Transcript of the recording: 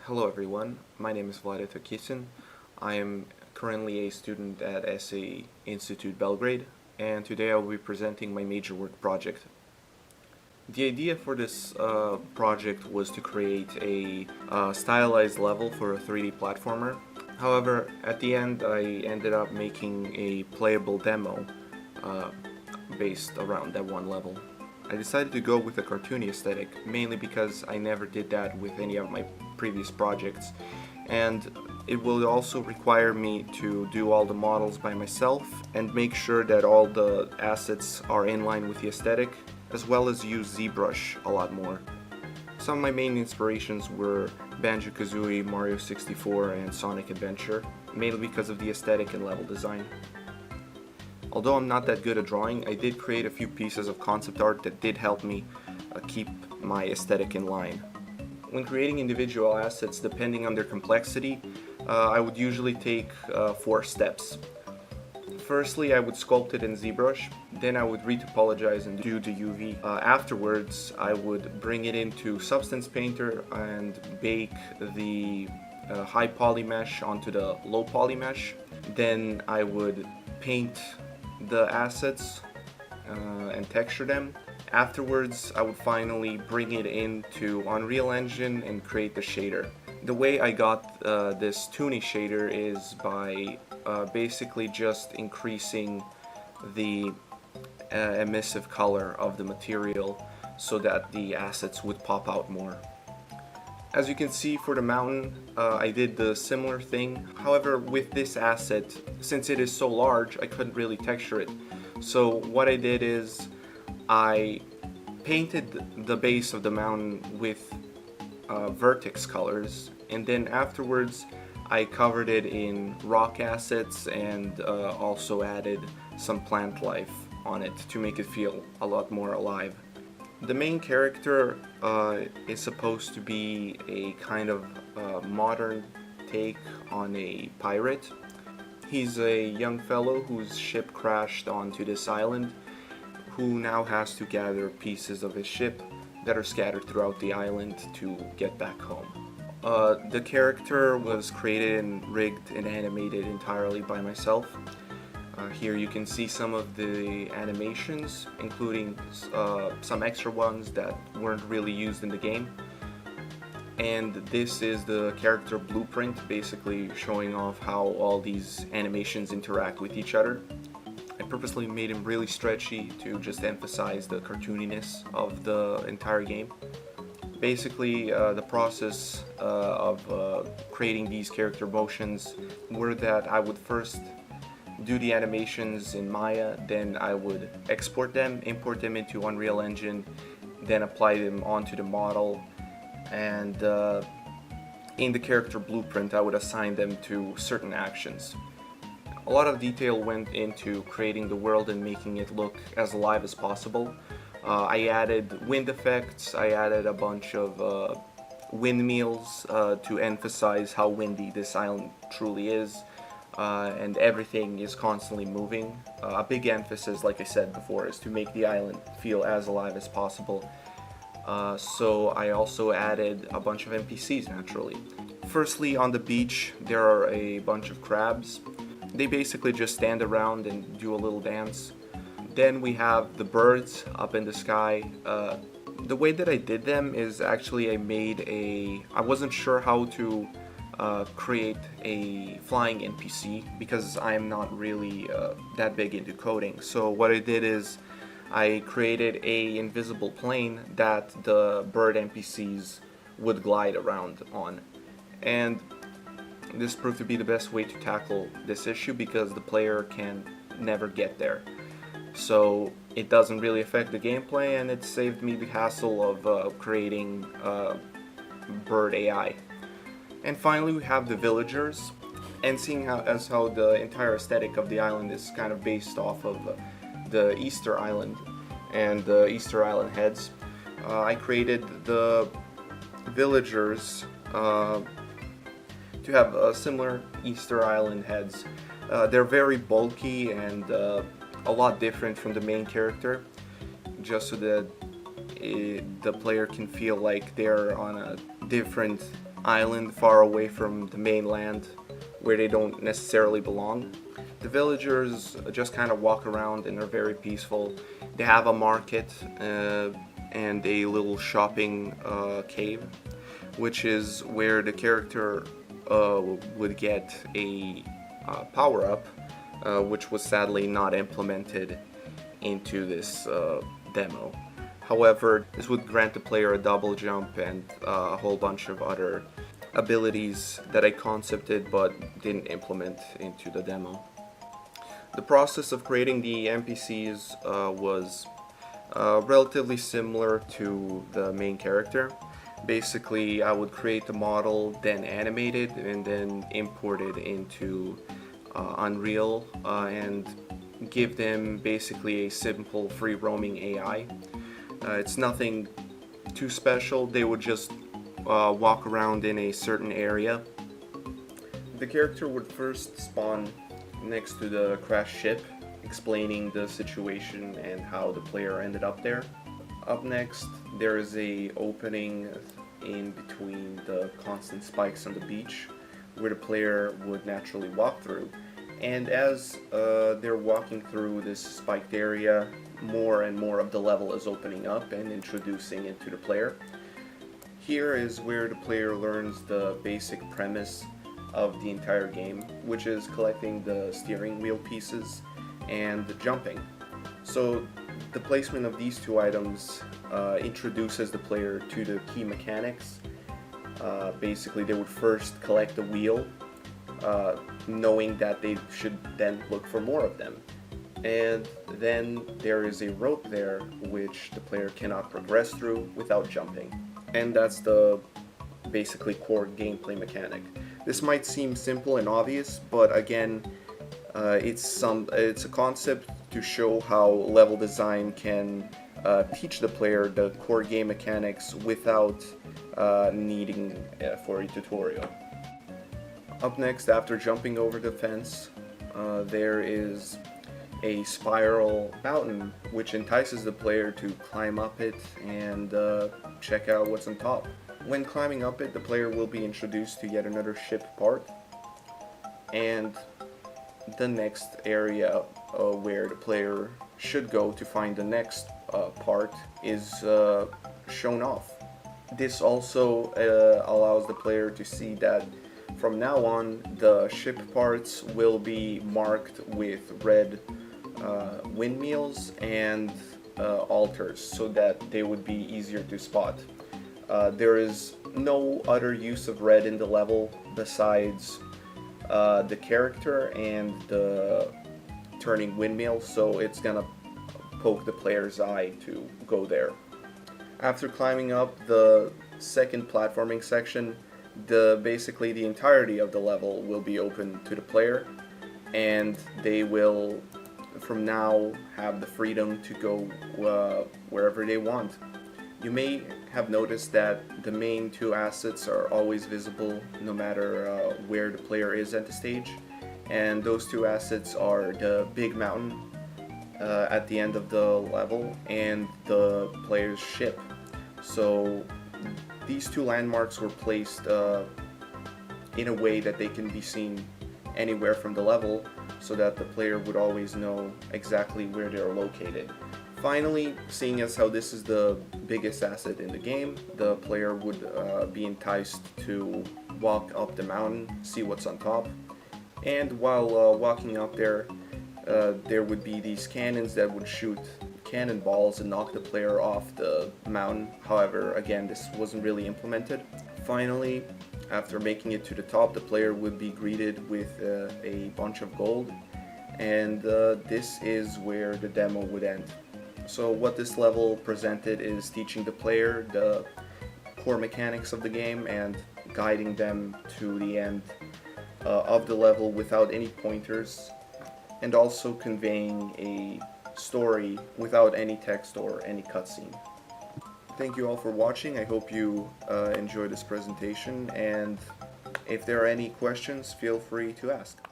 Hello everyone, my name is Vlada Tokisin. I am currently a student at SA Institute Belgrade, and today I will be presenting my major work project. The idea for this project was to create a stylized level for a 3D platformer. However, at the end I ended up making a playable demo uh, based around that one level. I decided to go with a cartoony aesthetic, mainly because I never did that with any of my previous projects, and it will also require me to do all the models by myself and make sure that all the assets are in line with the aesthetic, as well as use ZBrush a lot more. Some of my main inspirations were Banjo-Kazooie, Mario 64, and Sonic Adventure, mainly because of the aesthetic and level design. Although I'm not that good at drawing, I did create a few pieces of concept art that did help me keep my aesthetic in line. When creating individual assets, depending on their complexity, I would usually take 4 steps. Firstly, I would sculpt it in ZBrush, then I would retopologize and do the UV. Afterwards, I would bring it into Substance Painter and bake the high poly mesh onto the low poly mesh. Then I would paint the assets and texture them. Afterwards, I would finally bring it into Unreal Engine and create the shader. The way I got this Toony shader is by basically just increasing the emissive color of the material so that the assets would pop out more. As you can see for the mountain, I did the similar thing. However, with this asset, since it is so large, I couldn't really texture it. So what I did is I painted the base of the mountain with vertex colors, and then afterwards I covered it in rock assets and also added some plant life on it to make it feel a lot more alive. The main character is supposed to be a kind of modern take on a pirate. He's a young fellow whose ship crashed onto this island, who now has to gather pieces of his ship that are scattered throughout the island to get back home. The character was created and rigged and animated entirely by myself. Here you can see some of the animations, including some extra ones that weren't really used in the game. And this is the character blueprint, basically showing off how all these animations interact with each other. I purposely made him really stretchy to just emphasize the cartooniness of the entire game. Basically, the process of creating these character motions were that I would first do the animations in Maya, then I would export them, import them into Unreal Engine, then apply them onto the model, and in the character blueprint I would assign them to certain actions. A lot of detail went into creating the world and making it look as alive as possible. I added wind effects, I added a bunch of windmills to emphasize how windy this island truly is. And everything is constantly moving. A big emphasis, like I said before, is to make the island feel as alive as possible. So I also added a bunch of NPCs naturally. Firstly, on the beach there are a bunch of crabs. They basically just stand around and do a little dance. Then we have the birds up in the sky. The way that I did them is actually I wasn't sure how to create a flying NPC because I'm not really that big into coding. So what I did is I created an invisible plane that the bird NPCs would glide around on. And this proved to be the best way to tackle this issue because the player can never get there. So it doesn't really affect the gameplay, and it saved me the hassle of creating bird AI. And finally we have the villagers, and seeing how the entire aesthetic of the island is kind of based off of the Easter Island and the Easter Island heads, I created the villagers to have similar Easter Island heads. They're very bulky and a lot different from the main character, just so that the player can feel like they're on a different island far away from the mainland where they don't necessarily belong. The villagers just kind of walk around and are very peaceful. They have a market and a little shopping cave, which is where the character would get a power-up, which was sadly not implemented into this demo. However, this would grant the player a double jump and a whole bunch of other abilities that I concepted but didn't implement into the demo. The process of creating the NPCs was relatively similar to the main character. Basically, I would create the model, then animate it, and then import it into Unreal and give them basically a simple free roaming AI. It's nothing too special. They would just walk around in a certain area. The character would first spawn next to the crashed ship, explaining the situation and how the player ended up there. Up next, there is a opening in between the constant spikes on the beach where the player would naturally walk through. And as they're walking through this spiked area, more and more of the level is opening up and introducing it to the player. Here is where the player learns the basic premise of the entire game, which is collecting the steering wheel pieces and the jumping. So the placement of these two items introduces the player to the key mechanics. Basically, they would first collect the wheel, knowing that they should then look for more of them. And then there is a rope there which the player cannot progress through without jumping. And that's the basically core gameplay mechanic. This might seem simple and obvious, but again, it's a concept to show how level design can teach the player the core game mechanics without needing for a tutorial. Up next, after jumping over the fence, there is a spiral mountain which entices the player to climb up it and check out what's on top. When climbing up it, the player will be introduced to yet another ship part, and the next area where the player should go to find the next part is shown off. This also allows the player to see that from now on the ship parts will be marked with red windmills and altars so that they would be easier to spot. There is no other use of red in the level besides the character and the turning windmill, so it's gonna poke the player's eye to go there. After climbing up the second platforming section, basically the entirety of the level will be open to the player, and they will from now have the freedom to go wherever they want. You may have noticed that the main two assets are always visible no matter where the player is at the stage, and those two assets are the big mountain at the end of the level and the player's ship. So these two landmarks were placed in a way that they can be seen anywhere from the level so that the player would always know exactly where they're located. Finally, seeing as how this is the biggest asset in the game, the player would be enticed to walk up the mountain, see what's on top, and while walking up there, there would be these cannons that would shoot cannonballs and knock the player off the mountain. However, again, this wasn't really implemented. Finally, after making it to the top, the player would be greeted with a bunch of gold, and this is where the demo would end. So what this level presented is teaching the player the core mechanics of the game and guiding them to the end of the level without any pointers, and also conveying a story without any text or any cutscene. Thank you all for watching. I hope you enjoyed this presentation, and if there are any questions, feel free to ask.